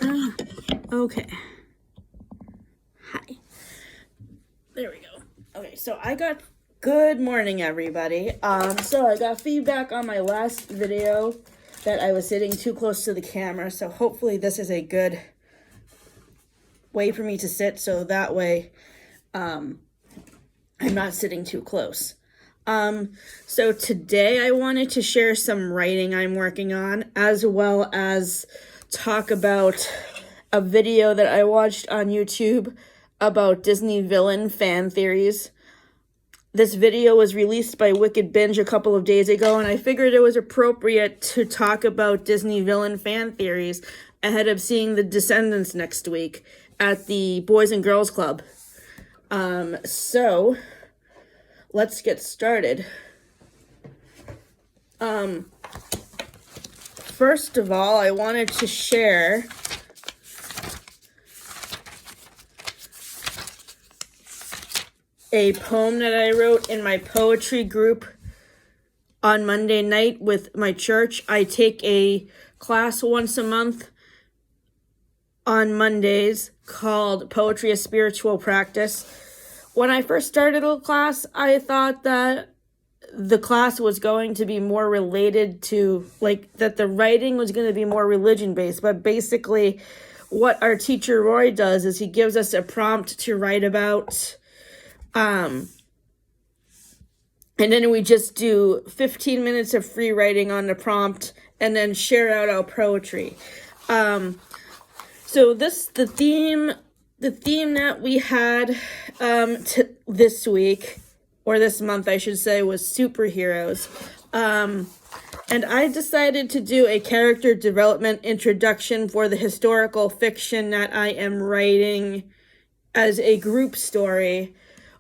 Okay. Hi. There we go. Okay, so good morning, everybody. So I got feedback on my last video that I was sitting too close to the camera, so hopefully this is a good way for me to sit, so that way, I'm not sitting too close. So today I wanted to share some writing I'm working on, as well as talk about a video that I watched on YouTube about Disney villain fan theories. This video was released by Wicked Binge a couple of days ago, and I figured it was appropriate to talk about Disney villain fan theories ahead of seeing the Descendants next week at the Boys and Girls Club. So let's get started. First of all, I wanted to share a poem that I wrote in my poetry group on Monday night with my church. I take a class once a month on Mondays called Poetry: A Spiritual Practice. When I first started the class, I thought that the class was going to be more related to, that the writing was going to be more religion-based. But basically, what our teacher Roy does is he gives us a prompt to write about, and then we just do 15 minutes of free writing on the prompt and then share out our poetry. So the theme that we had this week, or this month I should say, was superheroes. And I decided to do a character development introduction for the historical fiction that I am writing as a group story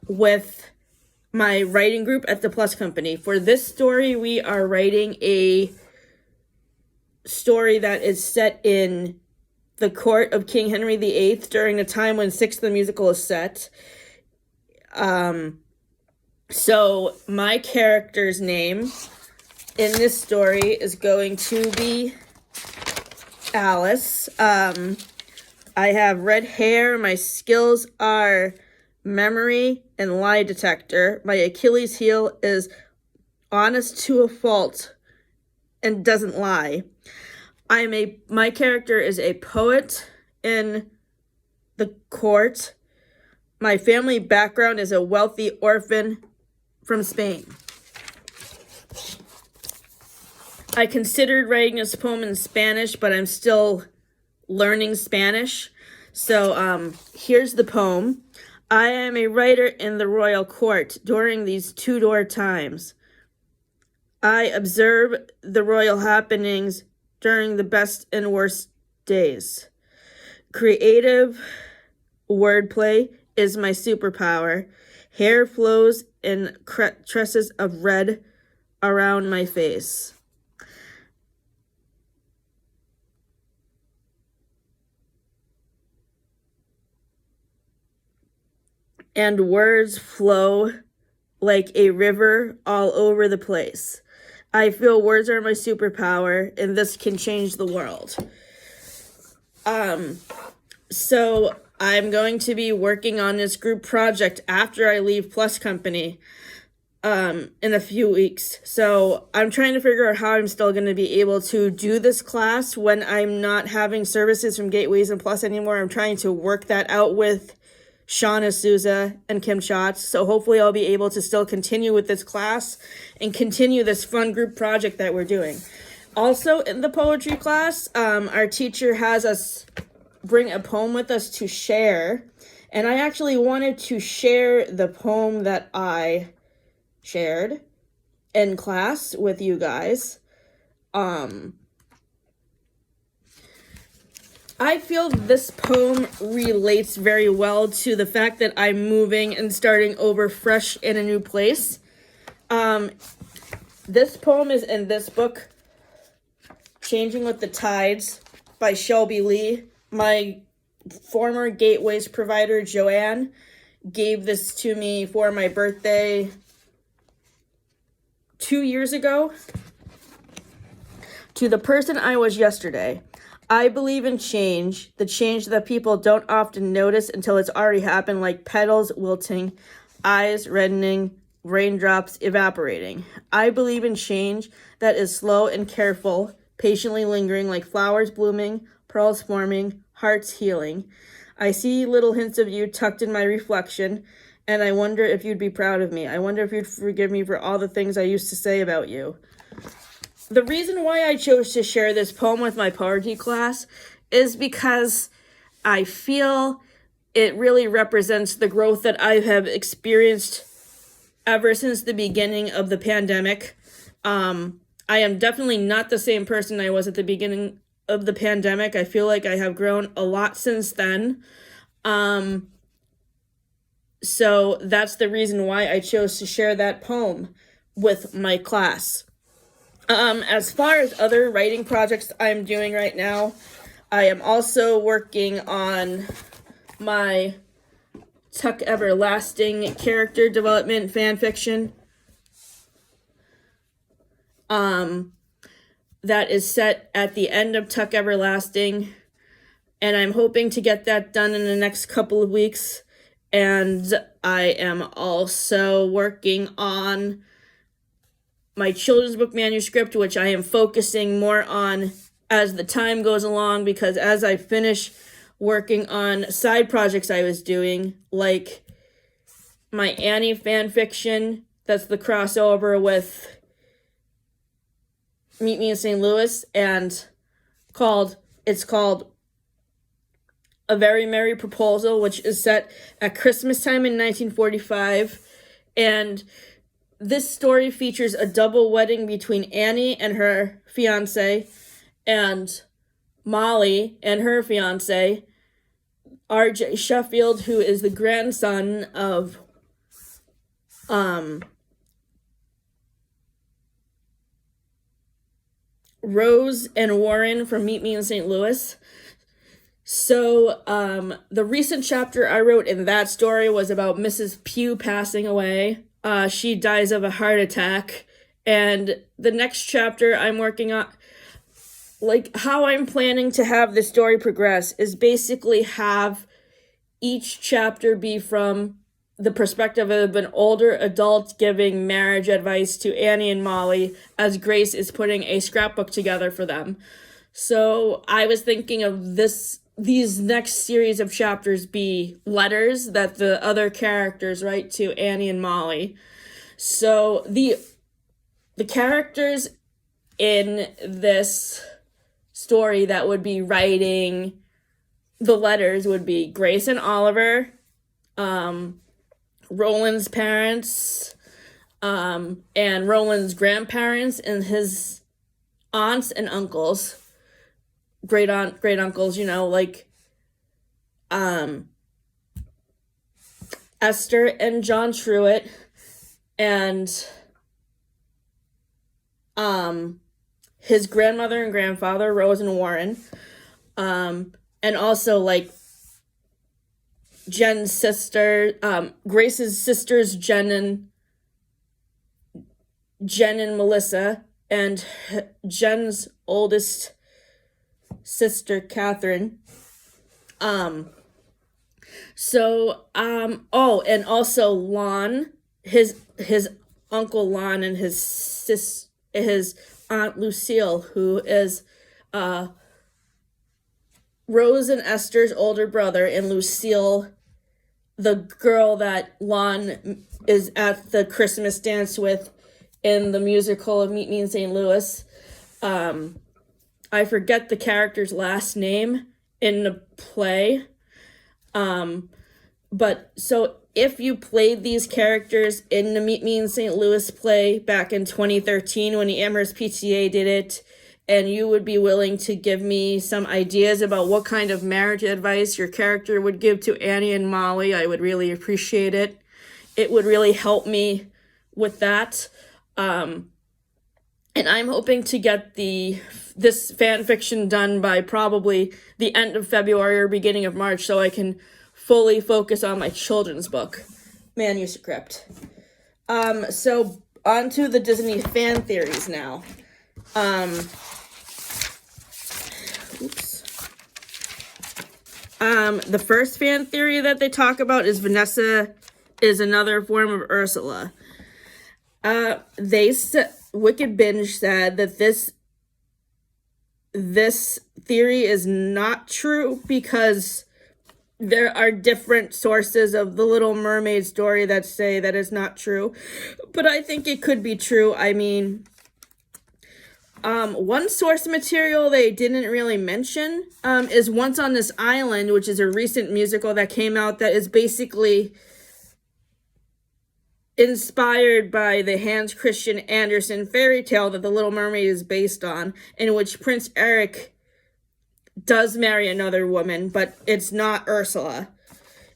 with my writing group at the Plus Company. For this story, we are writing a story that is set in the court of King Henry VIII during the time when Six the Musical is set. So my character's name in this story is going to be Alice. I have red hair. My skills are memory and lie detector. My Achilles heel is honest to a fault and doesn't lie. My character is a poet in the court. My family background is a wealthy orphan from Spain. I considered writing this poem in Spanish, but I'm still learning Spanish. So here's the poem. I am a writer in the royal court during these Tudor times. I observe the royal happenings during the best and worst days. Creative wordplay is my superpower. Hair flows in tresses of red around my face. And words flow like a river all over the place. I feel words are my superpower, and this can change the world. So I'm going to be working on this group project after I leave Plus Company in a few weeks. So I'm trying to figure out how I'm still going to be able to do this class when I'm not having services from Gateways and Plus anymore. I'm trying to work that out with Shauna Souza and Kim Schatz. So hopefully I'll be able to still continue with this class and continue this fun group project that we're doing. Also in the poetry class, our teacher has us bring a poem with us to share. And I actually wanted to share the poem that I shared in class with you guys. I feel this poem relates very well to the fact that I'm moving and starting over fresh in a new place. This poem is in this book, Changing with the Tides by Shelby Lee. My former Gateways provider, Joanne, gave this to me for my birthday 2 years ago. To the person I was yesterday, I believe in change, the change that people don't often notice until it's already happened, like petals wilting, eyes reddening, raindrops evaporating. I believe in change that is slow and careful, patiently lingering, like flowers blooming, pearls forming, hearts healing. I see little hints of you tucked in my reflection, and I wonder if you'd be proud of me. I wonder if you'd forgive me for all the things I used to say about you. The reason why I chose to share this poem with my poetry class is because I feel it really represents the growth that I have experienced ever since the beginning of the pandemic. I am definitely not the same person I was at the beginning of the pandemic. I feel like I have grown a lot since then. So that's the reason why I chose to share that poem with my class. As far as other writing projects I'm doing right now, I am also working on my Tuck Everlasting character development fan fiction. That is set at the end of Tuck Everlasting, and I'm hoping to get that done in the next couple of weeks. And I am also working on my children's book manuscript, which I am focusing more on as the time goes along, because as I finish working on side projects I was doing, like my Annie fan fiction, that's the crossover with Meet Me in St. Louis, and it's called A Very Merry Proposal, which is set at Christmas time in 1945, and this story features a double wedding between Annie and her fiancé and Molly and her fiancé, R.J. Sheffield, who is the grandson of Rose and Warren from Meet Me in St. Louis. So the recent chapter I wrote in that story was about Mrs. Pugh passing away. She dies of a heart attack. And the next chapter I'm working on, like how I'm planning to have the story progress, is basically have each chapter be from the perspective of an older adult giving marriage advice to Annie and Molly as Grace is putting a scrapbook together for them. So I was thinking of these next series of chapters be letters that the other characters write to Annie and Molly. So the characters in this story that would be writing the letters would be Grace and Oliver, Roland's parents, and Roland's grandparents, and his aunts and uncles, great uncles, like Esther and John Truitt, and his grandmother and grandfather, Rose and Warren, and also like Jen's sister, Grace's sisters, Jen and Melissa, and Jen's oldest sister, Catherine. And also Lon, his uncle Lon, and his aunt Lucille, who is Rose and Esther's older brother, and Lucille, the girl that Lon is at the Christmas dance with in the musical of Meet Me in St. Louis. I forget the character's last name in the play. But so if you played these characters in the Meet Me in St. Louis play back in 2013 when the Amherst PTA did it, and you would be willing to give me some ideas about what kind of marriage advice your character would give to Annie and Molly, I would really appreciate it. It would really help me with that. And I'm hoping to get this fan fiction done by probably the end of February or beginning of March, so I can fully focus on my children's book manuscript. So on to the Disney fan theories now. Oops. The first fan theory that they talk about is Vanessa is another form of Ursula. Wicked Binge said that this theory is not true because there are different sources of the Little Mermaid story that say that it's not true. But I think it could be true. I mean, one source material they didn't really mention is Once on This Island, which is a recent musical that came out that is basically inspired by the Hans Christian Andersen fairy tale that The Little Mermaid is based on, in which Prince Eric does marry another woman, but it's not Ursula.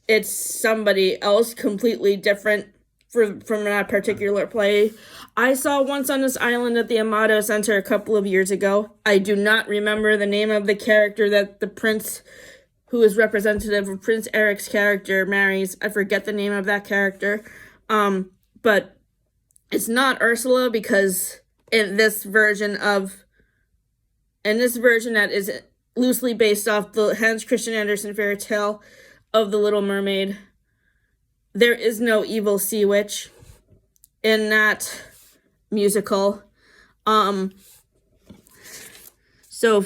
It's somebody else completely different from that particular play. I saw Once on This Island at the Amato Center a couple of years ago. I do not remember the name of the character that the prince, who is representative of Prince Eric's character, marries. I forget the name of that character. But it's not Ursula because in this version that is loosely based off the Hans Christian Andersen fairy tale of The Little Mermaid, there is no evil sea witch in that musical. So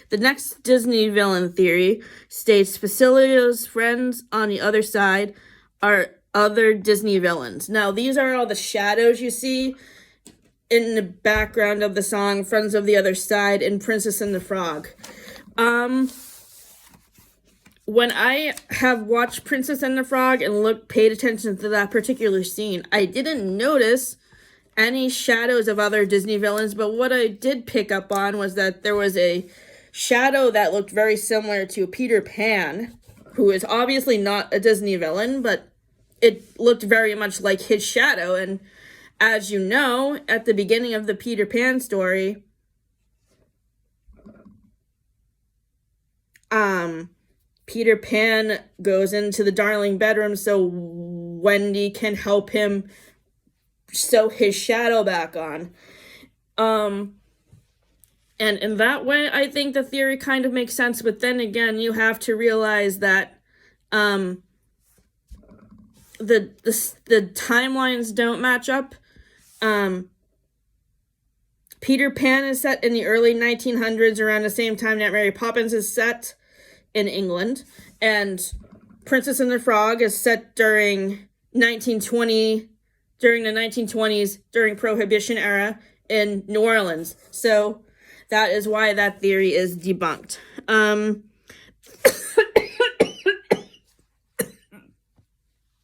the next Disney villain theory states Facilio's friends on the other side are other Disney villains. Now, these are all the shadows you see in the background of the song Friends of the Other Side and Princess and the Frog. When I have watched Princess and the Frog and paid attention to that particular scene, I didn't notice any shadows of other Disney villains, but what I did pick up on was that there was a shadow that looked very similar to Peter Pan, who is obviously not a Disney villain, but it looked very much like his shadow. And as you know, at the beginning of the Peter Pan story, Peter Pan goes into the darling bedroom so Wendy can help him sew his shadow back on. And in that way, I think the theory kind of makes sense. But then again, you have to realize that the timelines don't match up. Peter Pan is set in the early 1900s, around the same time that Mary Poppins is set in England, and Princess and the Frog is set during the 1920s, during Prohibition era in New Orleans. So that is why that theory is debunked.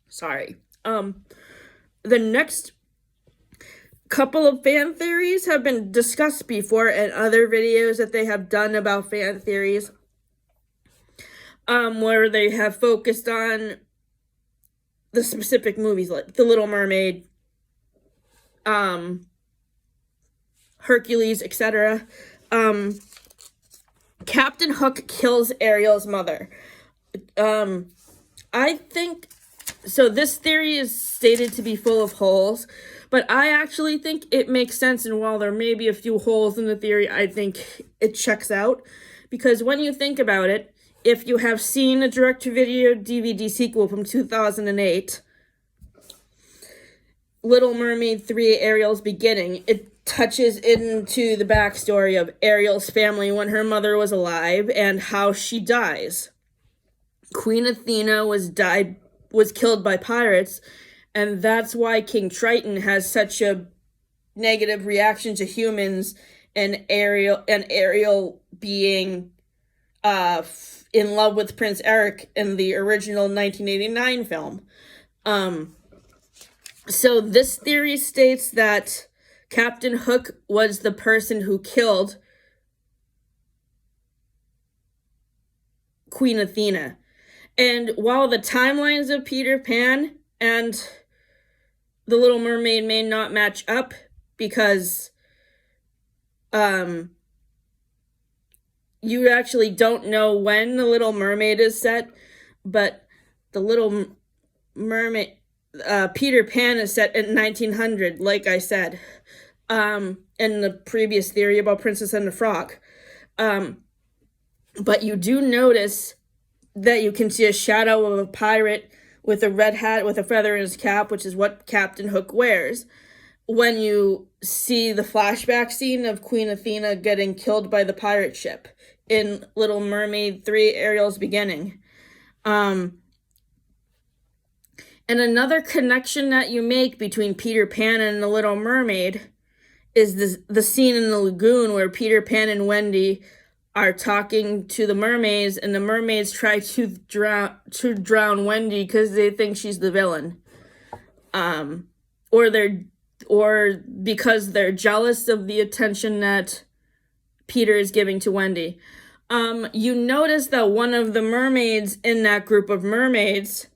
Sorry. The next couple of fan theories have been discussed before in other videos that they have done about fan theories, where they have focused on the specific movies like The Little Mermaid, Hercules, etc. Captain Hook kills Ariel's mother. I think, so this theory is stated to be full of holes, but I actually think it makes sense, and while there may be a few holes in the theory, I think it checks out, because when you think about it, if you have seen a direct-to-video DVD sequel from 2008, Little Mermaid 3, Ariel's Beginning, it touches into the backstory of Ariel's family when her mother was alive and how she dies. Queen Athena was killed by pirates, and that's why King Triton has such a negative reaction to humans, and Ariel being in love with Prince Eric in the original 1989 film. So this theory states that Captain Hook was the person who killed Queen Athena. And while the timelines of Peter Pan and The Little Mermaid may not match up, because you actually don't know when The Little Mermaid is set, but The Little Mermaid, Peter Pan is set in 1900, like I said, in the previous theory about Princess and the Frog. But you do notice that you can see a shadow of a pirate with a red hat with a feather in his cap, which is what Captain Hook wears, when you see the flashback scene of Queen Athena getting killed by the pirate ship in Little Mermaid 3, Ariel's beginning. And another connection that you make between Peter Pan and the Little Mermaid is the scene in the lagoon where Peter Pan and Wendy are talking to the mermaids, and the mermaids try to drown Wendy because they think she's the villain, or because they're jealous of the attention that Peter is giving to Wendy. You notice that one of the mermaids in that group of mermaids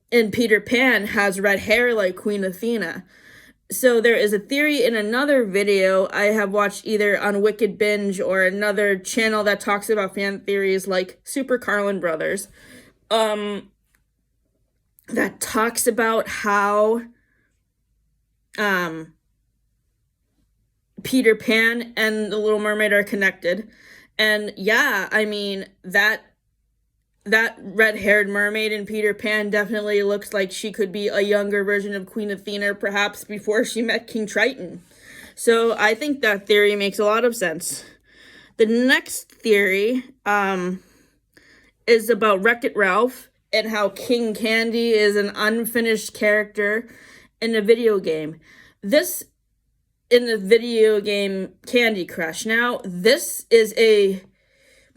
in Peter Pan has red hair like Queen Athena. So there is a theory in another video I have watched either on Wicked Binge or another channel that talks about fan theories like Super Carlin Brothers, that talks about how Peter Pan and the Little Mermaid are connected. And yeah, I mean, that red-haired mermaid in Peter Pan definitely looks like she could be a younger version of Queen Athena, perhaps before she met King Triton. So I think that theory makes a lot of sense. The next theory is about Wreck-It Ralph and how King Candy is an unfinished character in a video game. This in the video game Candy Crush. Now, this is a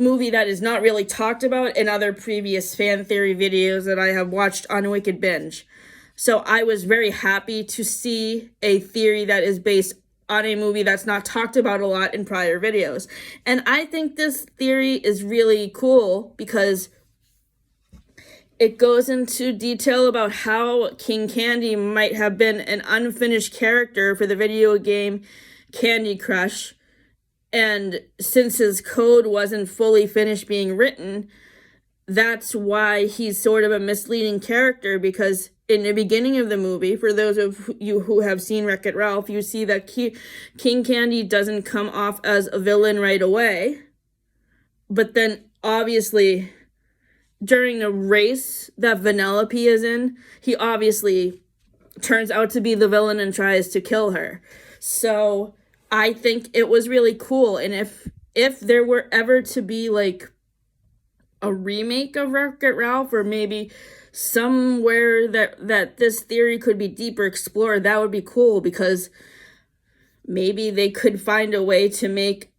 movie that is not really talked about in other previous fan theory videos that I have watched on Wicked Binge. So I was very happy to see a theory that is based on a movie that's not talked about a lot in prior videos. And I think this theory is really cool because it goes into detail about how King Candy might have been an unfinished character for the video game Candy Crush. And since his code wasn't fully finished being written, that's why he's sort of a misleading character, because in the beginning of the movie, for those of you who have seen Wreck-It Ralph, you see that King Candy doesn't come off as a villain right away. But then, obviously, during the race that Vanellope is in, he obviously turns out to be the villain and tries to kill her. So I think it was really cool. And if there were ever to be like a remake of Wreck-It Ralph, or maybe somewhere that this theory could be deeper explored, that would be cool, because maybe they could find a way to make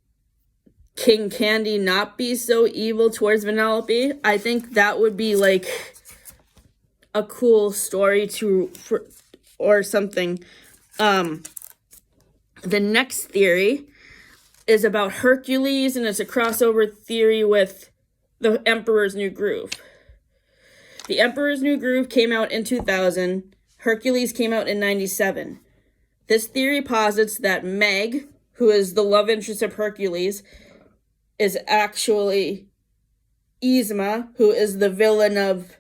King Candy not be so evil towards Vanellope. I think that would be like a cool story or something. The next theory is about Hercules, and it's a crossover theory with The Emperor's New Groove. The Emperor's New Groove came out in 2000. Hercules came out in 97. This theory posits that Meg, who is the love interest of Hercules, is actually Yzma, who is the villain of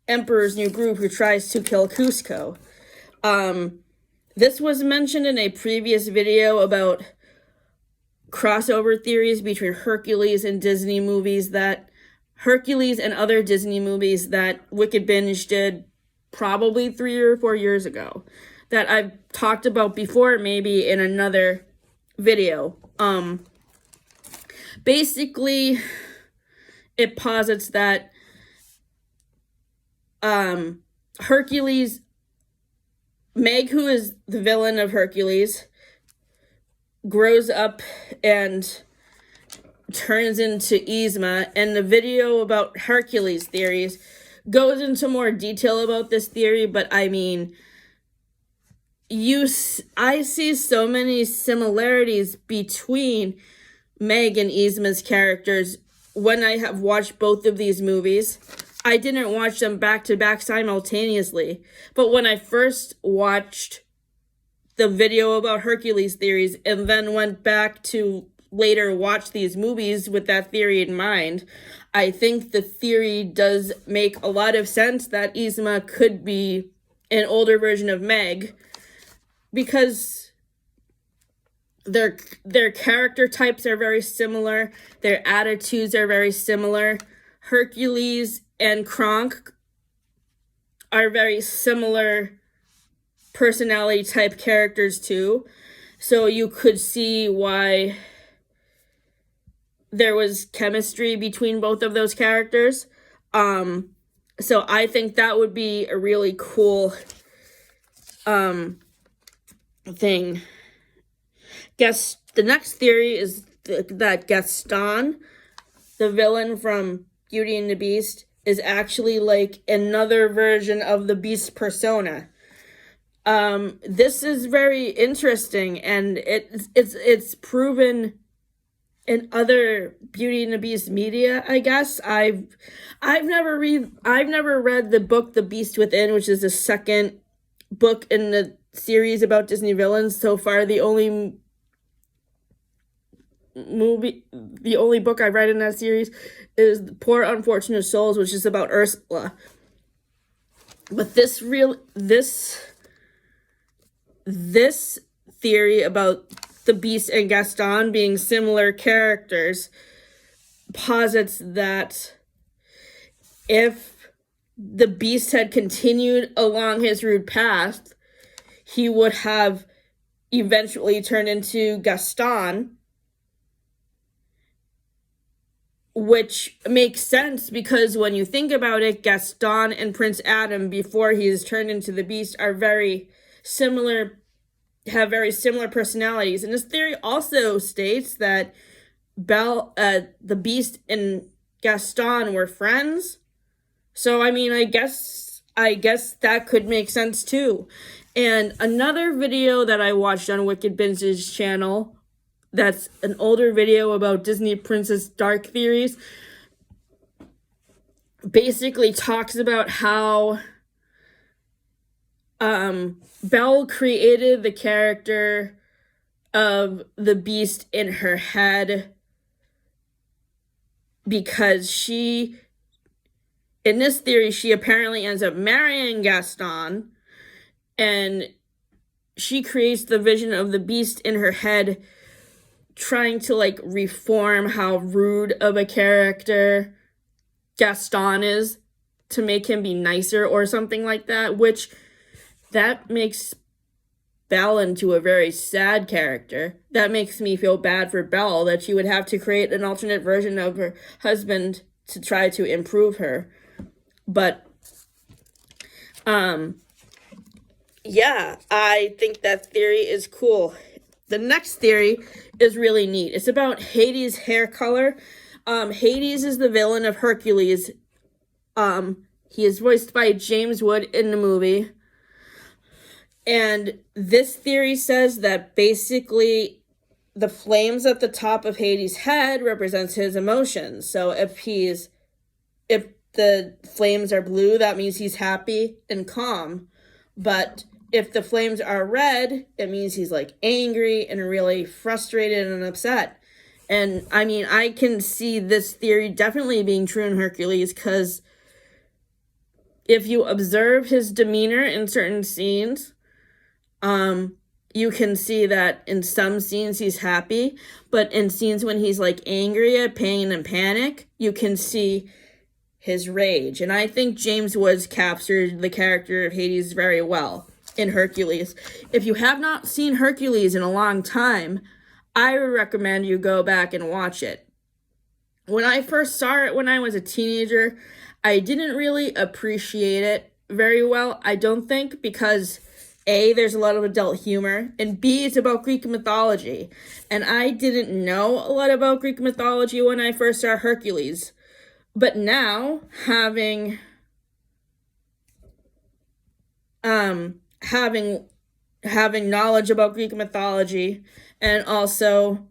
Emperor's New Groove, who tries to kill Cusco. This was mentioned in a previous video about crossover theories between Hercules and Disney movies, that Hercules and other Disney movies that Wicked Binge did probably 3 or 4 years ago, that I've talked about before, maybe in another video. Basically, it posits that Hercules, Meg, who is the villain of Hercules, grows up and turns into Yzma, and the video about Hercules theories goes into more detail about this theory, but I mean, I see so many similarities between Meg and Yzma's characters when I have watched both of these movies. I didn't watch them back to back simultaneously, but when I first watched the video about Hercules theories and then went back to later watch these movies with that theory in mind, I think the theory does make a lot of sense that Yzma could be an older version of Meg, because their character types are very similar. Their attitudes are very similar. Hercules and Kronk are very similar personality type characters too. So you could see why there was chemistry between both of those characters. So I think that would be a really cool thing. The next theory is that Gaston, the villain from Beauty and the Beast, is actually like another version of the Beast persona. This is very interesting, and it's proven in other Beauty and the Beast media, I guess. I've never read the book The Beast Within, which is the second book in the series about Disney villains. So far, the only book I read in that series is Poor Unfortunate Souls, which is about Ursula. But this theory about the Beast and Gaston being similar characters posits that if the Beast had continued along his rude path, he would have eventually turned into Gaston, which makes sense because when you think about it, Gaston and Prince Adam, before he's turned into the Beast, are very similar, have very similar personalities. And this theory also states that the Beast and Gaston were friends. So I mean, I guess that could make sense too. And another video that I watched on Wicked Binge's channel, that's an older video about Disney Princess Dark theories, basically talks about how Belle created the character of the Beast in her head because in this theory, she apparently ends up marrying Gaston, and she creates the vision of the Beast in her head, trying to like reform how rude of a character Gaston is to make him be nicer or something like that, which that makes Belle into a very sad character. That makes me feel bad for Belle, that she would have to create an alternate version of her husband to try to improve her. But yeah, I think that theory is cool. The next theory is really neat. It's about Hades' hair color. Hades is the villain of Hercules. He is voiced by James Wood in the movie. And this theory says that basically the flames at the top of Hades' head represents his emotions. So if the flames are blue, that means he's happy and calm. But if the flames are red, it means he's like angry and really frustrated and upset. And I mean, I can see this theory definitely being true in Hercules, because if you observe his demeanor in certain scenes, you can see that in some scenes he's happy, but in scenes when he's like angry at pain and panic, you can see his rage. And I think James Woods captured the character of Hades very well in Hercules. If you have not seen Hercules in a long time, I would recommend you go back and watch it. When I first saw it when I was a teenager, I didn't really appreciate it very well, I don't think, because A, there's a lot of adult humor, and B, it's about Greek mythology. And I didn't know a lot about Greek mythology when I first saw Hercules. But now, having knowledge about Greek mythology, and also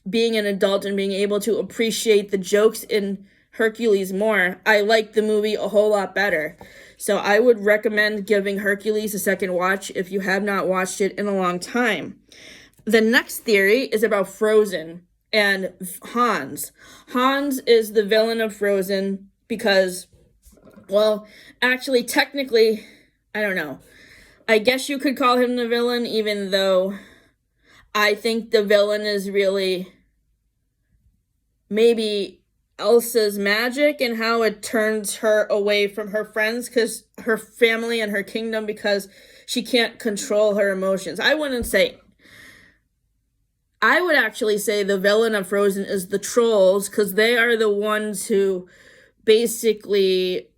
being an adult and being able to appreciate the jokes in Hercules more, I like the movie a whole lot better. So I would recommend giving Hercules a second watch if you have not watched it in a long time. The next theory is about Frozen and Hans. Hans is the villain of Frozen because, well, actually, technically, I don't know. I guess you could call him the villain, even though I think the villain is really maybe Elsa's magic and how it turns her away from her friends, because her family and her kingdom, because she can't control her emotions. I would actually say the villain of Frozen is the trolls, because they are the ones who basically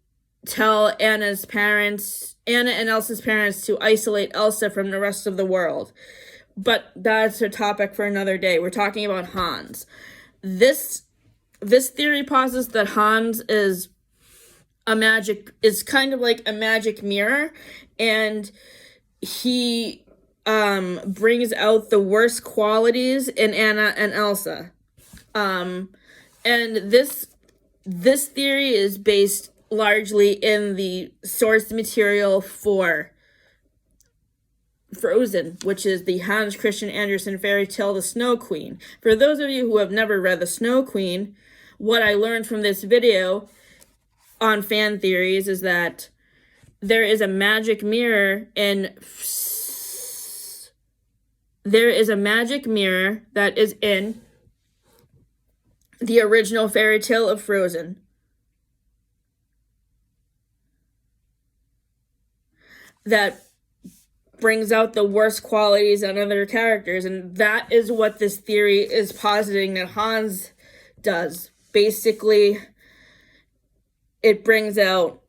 tell Anna and Elsa's parents to isolate Elsa from the rest of the world. But that's a topic for another day. We're talking about Hans. This theory posits that Hans is kind of like a magic mirror, and he brings out the worst qualities in Anna and Elsa. And this theory is based largely in the source material for Frozen, which is the Hans Christian Andersen fairy tale, The Snow Queen. For those of you who have never read The Snow Queen, what I learned from this video on fan theories is that there is a magic mirror that is in the original fairy tale of Frozen. That brings out the worst qualities in other characters, and that is what this theory is positing that Hans does. Basically, it brings out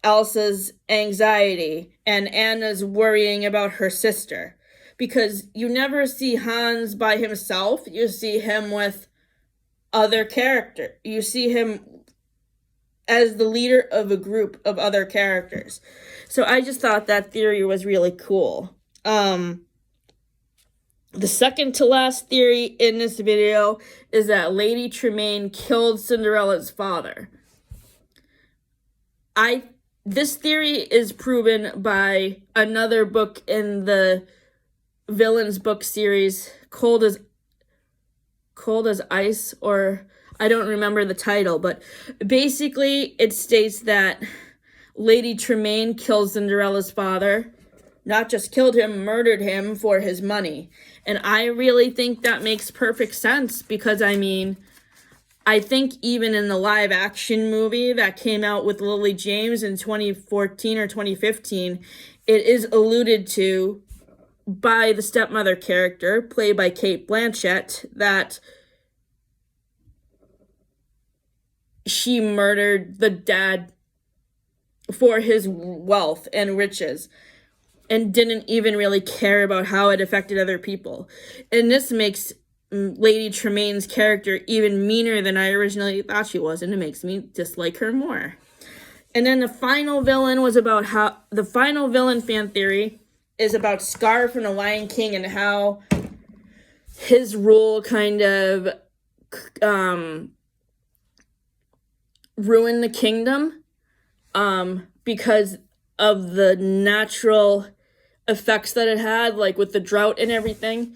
Elsa's anxiety and Anna's worrying about her sister, because you never see Hans by himself. You see him with other characters. You see him as the leader of a group of other characters. So I just thought that theory was really cool. The second to last theory in this video is that Lady Tremaine killed Cinderella's father. This theory is proven by another book in the Villains book series, Cold as Ice, or I don't remember the title, but basically it states that Lady Tremaine killed Cinderella's father. Not just killed him, murdered him for his money. And I really think that makes perfect sense, because I think even in the live action movie that came out with Lily James in 2014 or 2015, it is alluded to by the stepmother character, played by Cate Blanchett, that she murdered the dad for his wealth and riches, and didn't even really care about how it affected other people. And this makes Lady Tremaine's character even meaner than I originally thought she was, and it makes me dislike her more. And then the final villain fan theory is about Scar from The Lion King, and how his rule kind of ruined the kingdom because of the natural effects that it had, like with the drought and everything.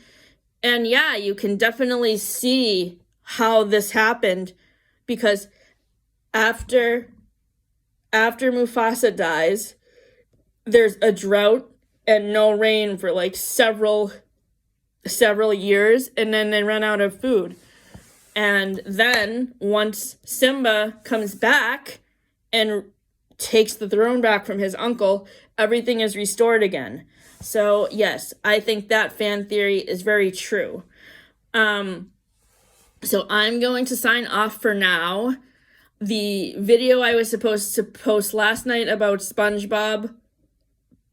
And yeah, you can definitely see how this happened, because after Mufasa dies, there's a drought and no rain for like several years, and then they run out of food. And then once Simba comes back and takes the throne back from his uncle, everything is restored again. So yes, I think that fan theory is very true. So I'm going to sign off for now. The video I was supposed to post last night about SpongeBob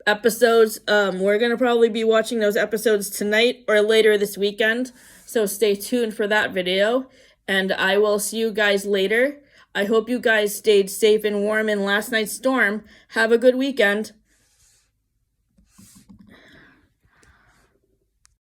episodes, we're going to probably be watching those episodes tonight or later this weekend. So stay tuned for that video, and I will see you guys later. I hope you guys stayed safe and warm in last night's storm. Have a good weekend.